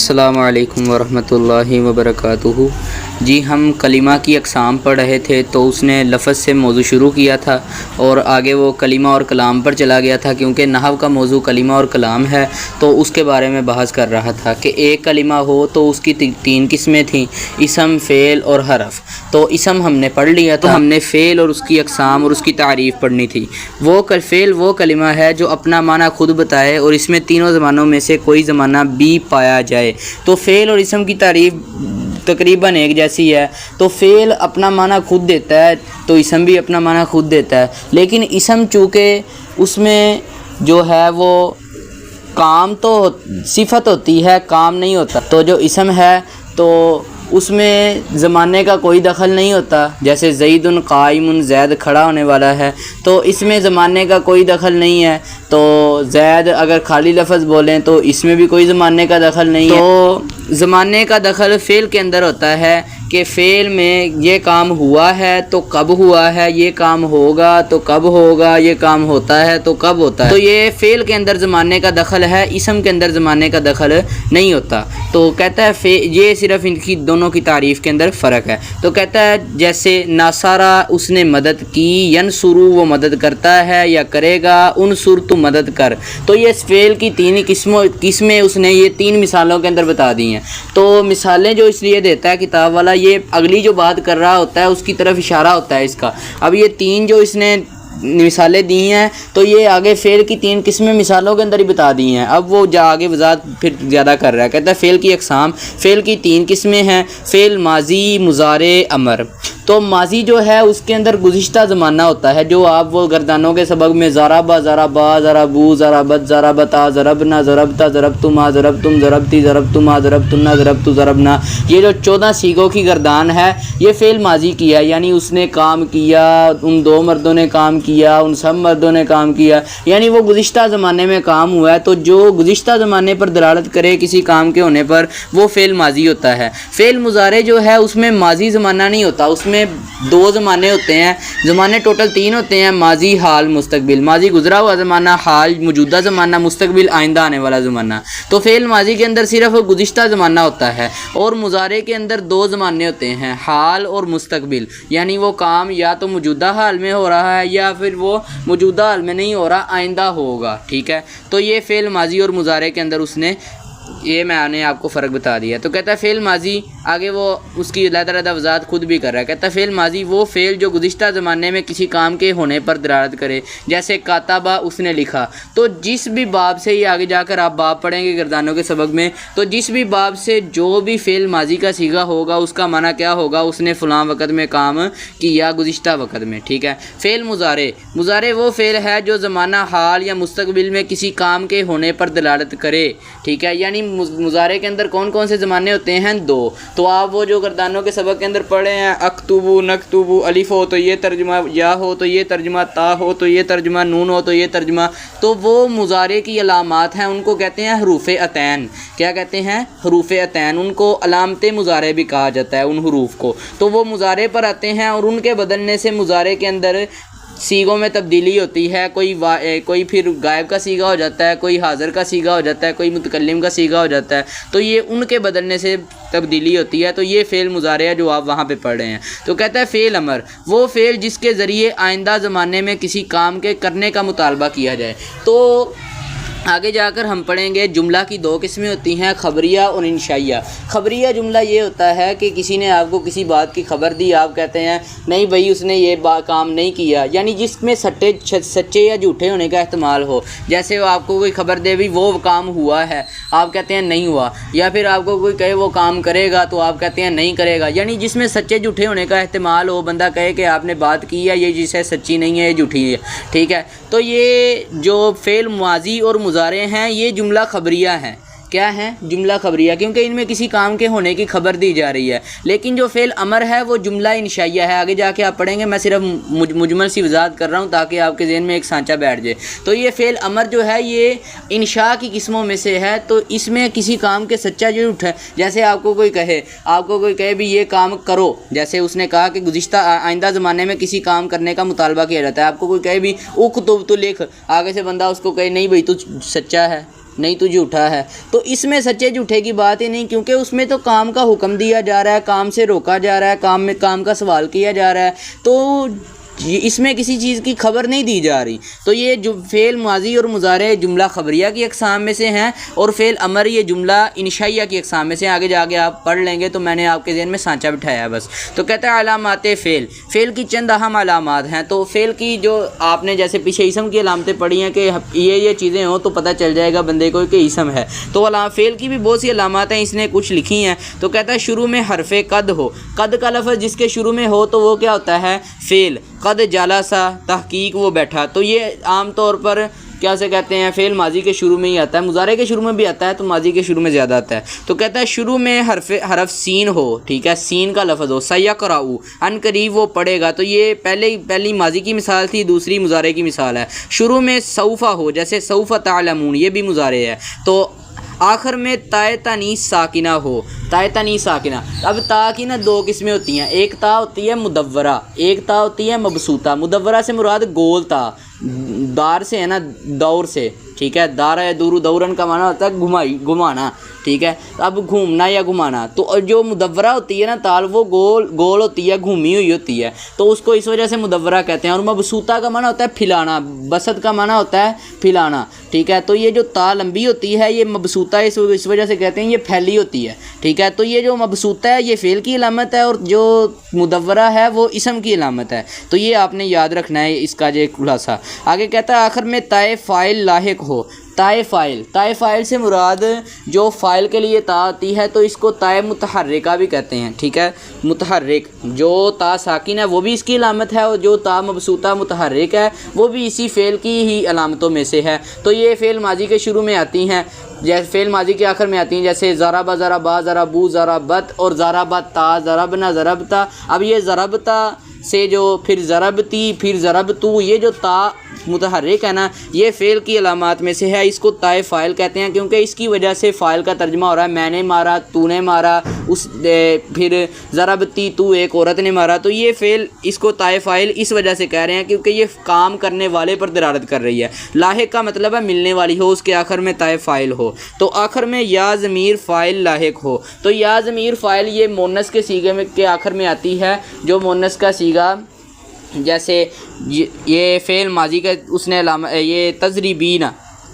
السلام علیکم ورحمۃ اللہ وبرکاتہ۔ جی ہم کلمہ کی اقسام پڑھ رہے تھے تو اس نے لفظ سے موضوع شروع کیا تھا اور آگے وہ کلمہ اور کلام پر چلا گیا تھا، کیونکہ نحو کا موضوع کلمہ اور کلام ہے تو اس کے بارے میں بحث کر رہا تھا کہ ایک کلمہ ہو تو اس کی تین قسمیں تھیں، اسم، فعل اور حرف۔ تو اسم ہم نے پڑھ لیا تھا، ہم نے فعل اور اس کی اقسام اور اس کی تعریف پڑھنی تھی۔ فعل وہ کلمہ ہے جو اپنا معنی خود بتائے اور اس میں تینوں زمانوں میں سے کوئی زمانہ بھی پایا جائے۔ تو فعل اور اسم کی تعریف تقریباً ایک جیسی ہے۔ تو فعل اپنا معنی خود دیتا ہے تو اسم بھی اپنا معنی خود دیتا ہے، لیکن اسم چونکہ اس میں جو ہے وہ کام تو صفت ہوتی ہے، کام نہیں ہوتا۔ تو جو اسم ہے تو اس میں زمانے کا کوئی دخل نہیں ہوتا، جیسے زید قائم، زید کھڑا ہونے والا ہے تو اس میں زمانے کا کوئی دخل نہیں ہے۔ تو زید اگر خالی لفظ بولیں تو اس میں بھی کوئی زمانے کا دخل نہیں ہے۔ تو زمانے کا دخل فعل کے اندر ہوتا ہے کہ فعل میں یہ کام ہوا ہے تو کب ہوا ہے، یہ کام ہوگا تو کب ہوگا، یہ کام ہوتا ہے تو کب ہوتا ہے۔ تو یہ فعل کے اندر زمانے کا دخل ہے، اسم کے اندر زمانے کا دخل نہیں ہوتا۔ تو کہتا ہے یہ صرف ان کی دونوں کی تعریف کے اندر فرق ہے۔ تو کہتا ہے جیسے ناصرہ اس نے مدد کی، ینصرو وہ مدد کرتا ہے یا کرے گا، انصر تو مدد کر۔ تو یہ فعل کی تین قسمیں اس نے یہ تین مثالوں کے اندر بتا دی ہیں۔ تو مثالیں جو اس لیے دیتا ہے کتاب والا، یہ اگلی جو بات کر رہا ہوتا ہے اس کی طرف اشارہ ہوتا ہے اس کا۔ اب یہ تین جو اس نے مثالیں دی ہیں تو یہ آگے فعل کی تین قسمیں مثالوں کے اندر ہی بتا دی ہیں۔ اب وہ آگے وضاحت پھر زیادہ کر رہا ہے، کہتا ہے فعل کی اقسام، فعل کی تین قسمیں ہیں، فعل ماضی، مضارع، امر۔ تو ماضی جو ہے اس کے اندر گزشتہ زمانہ ہوتا ہے، جو آپ وہ گردانوں کے سبق میں ضربا، ضربا، ضربو، ضربت، ضربتا، ضربنا، ضربتا، ضربتما، ضربتم، ضربتی، ضربتما، ضربتنا، ضربتو، ضربنا، یہ جو 14 سیغوں کی گردان ہے یہ فعل ماضی کی ہے، یعنی اس نے کام کیا، ان دو مردوں نے کام کیا، ان سب مردوں نے کام کیا، یعنی وہ گزشتہ زمانے میں کام ہوا ہے۔ تو جو گزشتہ زمانے پر دلالت کرے کسی کام کے ہونے پر وہ فعل ماضی ہوتا ہے۔ فعل مضارع جو ہے اس میں ماضی زمانہ نہیں ہوتا، اس میں دو زمانے ہوتے ہیں، زمانے ٹوٹل تین ہوتے ہیں، ماضی، حال، مستقبل۔ ماضی گزرا ہوا زمانہ، حال موجودہ زمانہ، مستقبل آئندہ آنے والا زمانہ۔ تو فعل ماضی کے اندر صرف گزشتہ زمانہ ہوتا ہے، اور مضارع کے اندر دو زمانے ہوتے ہیں، حال اور مستقبل، یعنی وہ کام یا تو موجودہ حال میں ہو رہا ہے یا پھر وہ موجودہ حال میں نہیں ہو رہا، آئندہ ہوگا، ٹھیک ہے۔ تو یہ فعل ماضی اور مضارع کے اندر اس نے یہ میں نے آپ کو فرق بتا دیا۔ تو کہتا ہے فعل ماضی، آگے وہ اس کی علیحدہ وضاحت خود بھی کر رہا ہے، کہتا ہے فعل ماضی وہ فعل جو گزشتہ زمانے میں کسی کام کے ہونے پر دلالت کرے، جیسے کاتبہ اس نے لکھا۔ تو جس بھی باب سے، یہ آگے جا کر آپ باب پڑھیں گے گردانوں کے سبق میں، تو جس بھی باب سے جو بھی فعل ماضی کا صیغہ ہوگا اس کا معنی کیا ہوگا، اس نے فلاں وقت میں کام کیا، گزشتہ وقت میں، ٹھیک ہے۔ فعل مضارع وہ فعل ہے جو زمانہ حال یا مستقبل میں کسی کام کے ہونے پر دلالت کرے، ٹھیک ہے۔ یعنی مضارع کے اندر کون کون سے زمانے ہوتے ہیں؟ دو۔ تو آپ وہ جو گردانوں کے سبق کے اندر پڑھے ہیں، اکتبو، نکتبو، الف ہو تو یہ ترجمہ، یا ہو تو یہ ترجمہ، تا ہو تو یہ ترجمہ، نون ہو تو یہ ترجمہ، تو وہ مضارع کی علامات ہیں، ان کو کہتے ہیں حروف عطین۔ کیا کہتے ہیں؟ حروف عطین۔ ان کو علامت مضارع بھی کہا جاتا ہے، ان حروف کو۔ تو وہ مضارع پر آتے ہیں اور ان کے بدلنے سے مضارع کے اندر صیغوں میں تبدیلی ہوتی ہے، کوئی پھر غائب کا صیغہ ہو جاتا ہے، کوئی حاضر کا صیغہ ہو جاتا ہے، کوئی متکلم کا صیغہ ہو جاتا ہے۔ تو یہ ان کے بدلنے سے تبدیلی ہوتی ہے۔ تو یہ فعل مضارع ہے جو آپ وہاں پہ پڑھ رہے ہیں۔ تو کہتا ہے فعل امر وہ فعل جس کے ذریعے آئندہ زمانے میں کسی کام کے کرنے کا مطالبہ کیا جائے۔ تو آگے جا کر ہم پڑھیں گے جملہ کی دو قسمیں ہوتی ہیں، خبریہ اور انشائیہ۔ خبریہ جملہ یہ ہوتا ہے کہ کسی نے آپ کو کسی بات کی خبر دی، آپ کہتے ہیں نہیں بھائی اس نے یہ کام نہیں کیا، یعنی جس میں سچے یا جھوٹے ہونے کا احتمال ہو۔ جیسے وہ آپ کو کوئی خبر دے بھی وہ کام ہوا ہے، آپ کہتے ہیں نہیں ہوا، یا پھر آپ کو کوئی کہے وہ کام کرے گا تو آپ کہتے ہیں نہیں کرے گا، یعنی جس میں سچے جھوٹے ہونے کا احتمال ہو، بندہ کہے کہ آپ نے بات کی ہے یہ جسے سچی نہیں ہے، یہ جھوٹی ہے، ٹھیک ہے۔ تو یہ جو فعل ماضی اور مضارع ہیں یہ جملہ خبریہ ہیں۔ کیا ہے؟ جملہ خبریہ، کیونکہ ان میں کسی کام کے ہونے کی خبر دی جا رہی ہے۔ لیکن جو فعل امر ہے وہ جملہ انشائیہ ہے، آگے جا کے آپ پڑھیں گے، میں صرف مجمل سی وضاحت کر رہا ہوں تاکہ آپ کے ذہن میں ایک سانچہ بیٹھ جائے۔ تو یہ فعل امر جو ہے یہ انشاء کی قسموں میں سے ہے، تو اس میں کسی کام کے سچا جھوٹ ہے۔ جیسے آپ کو کوئی کہے بھی یہ کام کرو، جیسے اس نے کہا کہ گزشتہ آئندہ زمانے میں کسی کام کرنے کا مطالبہ کیا جاتا ہے۔ آپ کو کوئی کہے بھی اکتب تو لکھ، آگے سے بندہ اس کو کہے نہیں بھائی تو سچا ہے، نہیں تو جھوٹا ہے۔ تو اس میں سچے جھوٹے کی بات ہی نہیں، کیونکہ اس میں تو کام کا حکم دیا جا رہا ہے، کام سے روکا جا رہا ہے، کام کا سوال کیا جا رہا ہے، تو اس میں کسی چیز کی خبر نہیں دی جا رہی۔ تو یہ جو فعل ماضی اور مضارع جملہ خبریہ کی اقسام میں سے ہیں، اور فعل امر یہ جملہ انشائیہ کی اقسام میں سے ہیں۔ آگے جا کے آپ پڑھ لیں گے، تو میں نے آپ کے ذہن میں سانچہ بٹھایا ہے بس۔ تو کہتا ہے علامات فعل، فعل کی چند اہم علامات ہیں۔ تو فعل کی جو آپ نے جیسے پیچھے اسم کی علامتیں پڑھی ہیں کہ یہ چیزیں ہوں تو پتہ چل جائے گا بندے کو کہ اسم ہے، تو فعل کی بھی بہت سی علامات ہیں، اس نے کچھ لکھی ہیں۔ تو کہتا ہے شروع میں حرف قد ہو، قد کا لفظ جس کے شروع میں ہو تو وہ کیا ہوتا ہے؟ فعل۔ قد جلسہ، تحقیق وہ بیٹھا، تو یہ عام طور پر کیا سے کہتے ہیں؟ فعل ماضی کے شروع میں ہی آتا ہے، مضارع کے شروع میں بھی آتا ہے، تو ماضی کے شروع میں زیادہ آتا ہے۔ تو کہتا ہے شروع میں حرف سین ہو، ٹھیک ہے، سین کا لفظ ہو، سیقرأ، ان قریب وہ پڑھے گا، تو یہ پہلی ماضی کی مثال تھی، دوسری مضارع کی مثال ہے۔ شروع میں سوف ہو، جیسے سوف تعلمون، یہ بھی مضارع ہے۔ تو آخر میں تائے تانیث ساکنہ ہو، تائے تانیث ساکنہ۔ اب تا کی نا دو قسمیں ہوتی ہیں، ایک تا ہوتی ہے مدورہ، ایک تا ہوتی ہے مبسوطہ۔ مدورہ سے مراد گول تا، دار سے ہے نا، دور سے، ٹھیک ہے، دارا یدور دورن کا معنی ہوتا ہے گھمانا، ٹھیک ہے، اب گھومنا یا گھمانا۔ تو جو مدورہ ہوتی ہے نا تال، وہ گول ہوتی ہے، گھومی ہوئی ہوتی ہے، تو اس کو اس وجہ سے مدورہ کہتے ہیں۔ اور مبسوطہ کا معنی ہوتا ہے پھیلانا، بسط کا معنی ہوتا ہے پھیلانا، ٹھیک ہے۔ تو یہ جو تا لمبی ہوتی ہے یہ مبسوطہ اس وجہ سے کہتے ہیں، یہ پھیلی ہوتی ہے، ٹھیک ہے۔ تو یہ جو مبسوطہ ہے یہ فعل کی علامت ہے، اور جو مدورہ ہے وہ اسم کی علامت ہے۔ تو یہ آپ نے یاد رکھنا ہے اس کا جو خلاصہ۔ آگے کہتا ہے آخر میں تائے فاعل لاحق ہو، تائے فاعل، تائے فاعل سے مراد جو فاعل کے لیے تا آتی ہے تو اس کو تائے متحرکہ بھی کہتے ہیں، ٹھیک ہے، متحرک۔ جو تا ساکن ہے وہ بھی اس کی علامت ہے، اور جو تا مبسوطہ متحرک ہے وہ بھی اسی فعل کی ہی علامتوں میں سے ہے۔ تو یہ فعل ماضی کے شروع میں آتی ہیں، جیسے فعل ماضی کے آخر میں آتی ہیں، جیسے ضرب ضربا ضربو ضربت، اور ضربتا ضربنا ضربتا۔ اب یہ ضربتا سے جو پھر ضربتی پھر ضربتو، یہ جو تا متحرک ہے نا، یہ فعل کی علامات میں سے ہے، اس کو تائے فاعل کہتے ہیں، کیونکہ اس کی وجہ سے فاعل کا ترجمہ ہو رہا ہے میں نے مارا، تو نے مارا، پھر ضربتی، تو ایک عورت نے مارا۔ تو یہ فعل اس کو تائے فاعل اس وجہ سے کہہ رہے ہیں کیونکہ یہ کام کرنے والے پر دلالت کر رہی ہے۔ لاحق کا مطلب ہے ملنے والی ہو، اس کے آخر میں تائے فاعل ہو۔ تو آخر میں یا ضمیر فاعل لاحق ہو، تو یا ضمیر فاعل یہ مونس کے صیغے میں کے آخر میں آتی ہے، جو مونس کا صیغہ جیسے یہ فعل ماضی کا اس نے یہ تضریبین،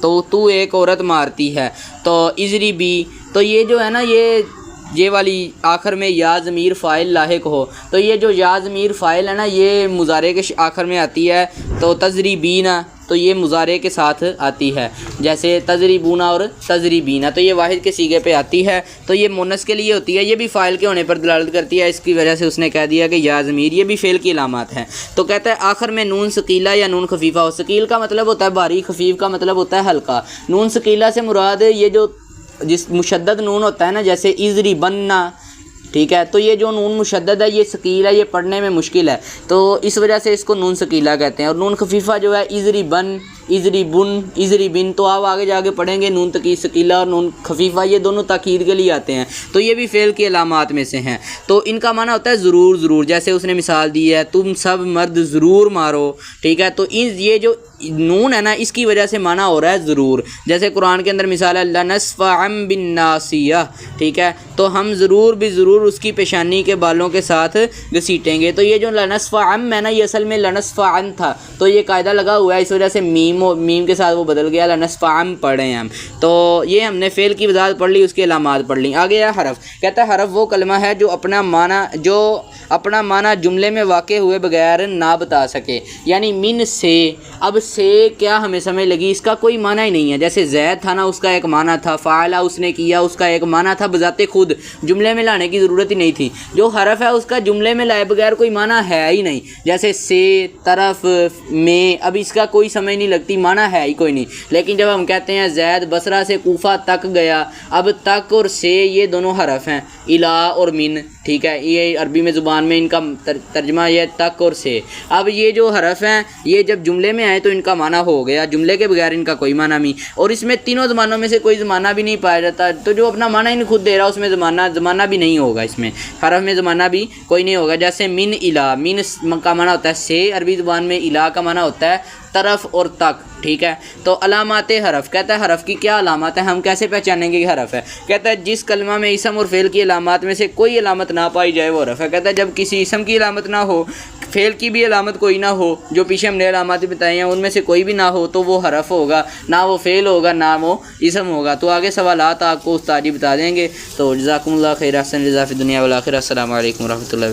تو ایک عورت مارتی ہے، تو اضربی، تو یہ جو ہے نا یہ والی آخر میں یا ضمیر فاعل لاحق ہو، تو یہ جو یا ضمیر فاعل ہے نا یہ مضارع کے آخر میں آتی ہے، تو تضریبین، تو یہ مضارع کے ساتھ آتی ہے، جیسے تضریبونا اور تضریبینا، تو یہ واحد کے صیغے پہ آتی ہے، تو یہ مونس کے لیے ہوتی ہے، یہ بھی فاعل کے ہونے پر دلالت کرتی ہے، اس کی وجہ سے اس نے کہہ دیا کہ یا ضمیر، یہ بھی فعل کی علامات ہیں۔ تو کہتا ہے آخر میں نون ثقیلہ یا نون خفیفہ ہو، ثقیل کا مطلب ہوتا ہے بھاری، خفیف کا مطلب ہوتا ہے ہلکا۔ نون ثقیلہ سے مراد یہ جو جس مشدد نون ہوتا ہے نا، جیسے اضربنا، ٹھیک ہے، تو یہ جو نون مشدد ہے یہ ثقیل ہے، یہ پڑھنے میں مشکل ہے، تو اس وجہ سے اس کو نون ثقیلہ کہتے ہیں۔ اور نون خفیفہ جو ہے اضربن، اضربن، اضربن، تو آپ آگے جا کے پڑھیں گے نون ثقیلہ اور نون خفیفہ یہ دونوں تاکید کے لیے آتے ہیں، تو یہ بھی فعل کی علامات میں سے ہیں۔ تو ان کا معنی ہوتا ہے ضرور ضرور، جیسے اس نے مثال دی ہے تم سب مرد ضرور مارو، ٹھیک ہے۔ تو یہ جو نون ہے نا اس کی وجہ سے معنی ہو رہا ہے ضرور، جیسے قرآن کے اندر مثال ہے لنصفعا بالناصیہ، ٹھیک ہے، تو ہم ضرور بھی ضرور اس کی پیشانی کے بالوں کے ساتھ گھسیٹیں گے۔ تو یہ جو لنصفعا ہے نا یہ اصل میں لنصفعا تھا، تو یہ قاعدہ لگا ہوا ہے، اس وجہ سے میم کے ساتھ وہ بدل گیا، لنصفعا پڑھیں ہم۔ تو یہ ہم نے فعل کی وضاحت پڑھ لی، اس کی علامات پڑھ لی۔ آگے ہے حرف، کہتا ہے حرف وہ کلمہ ہے جو اپنا معنی جملے میں واقع ہوئے بغیر نہ بتا سکے، یعنی من سے۔ اب سے کیا ہمیں سمجھ لگی، اس کا کوئی معنی ہی نہیں ہے، جیسے زید تھا نا اس کا ایک معنی تھا، فعلا اس نے کیا اس کا ایک معنی تھا، بذات خود جملے میں لانے کی ضرورت ہی نہیں تھی۔ جو حرف ہے اس کا جملے میں لائے بغیر کوئی معنی ہے ہی نہیں، جیسے سے، طرف، میں، اب اس کا کوئی سمجھ نہیں لگتی، معنی ہے ہی کوئی نہیں۔ لیکن جب ہم کہتے ہیں زید بصرہ سے کوفہ تک گیا، اب تک اور سے یہ دونوں حرف ہیں، الا اور من، ٹھیک ہے، یہ عربی میں زبان میں ان کا ترجمہ یہ تک اور سے۔ اب یہ جو حرف ہیں یہ جب جملے میں آئے تو ان کا معنی ہو گیا، جملے کے بغیر ان کا کوئی معنی نہیں، اور اس میں تینوں زمانوں میں سے کوئی زمانہ بھی نہیں پایا جاتا، تو جو اپنا معنی ہی نہیں خود دے رہا اس میں زمانہ بھی نہیں ہوگا، اس میں حرف میں زمانہ بھی کوئی نہیں ہوگا۔ جیسے من الا، من کا معنی ہوتا ہے سے عربی زبان میں، الا کا معنی ہوتا ہے طرف اور تک، ٹھیک ہے. تو علامات حرف کہتا ہے حرف کی کیا علامات ہیں, ہم کیسے پہچانیں گے کہ حرف ہے. کہتا ہے جس کلمہ میں اسم اور فعل کی علامات میں سے کوئی علامت نہ پائی جائے وہ حرف ہے. کہتا ہے جب کسی اسم کی علامت نہ ہو, فعل کی بھی علامت کوئی نہ ہو, جو پیچھے ہم نے علامات بتائی ہیں ان میں سے کوئی بھی نہ ہو, تو وہ حرف ہوگا, نہ وہ فعل ہوگا نہ وہ اسم ہوگا. تو آگے سوالات آپ کو استاد جی بتا دیں گے. تو جزاکم اللہ خیر, احسن جزا فی الدنیا والآخرہ. السلام علیکم ورحمۃ اللہ.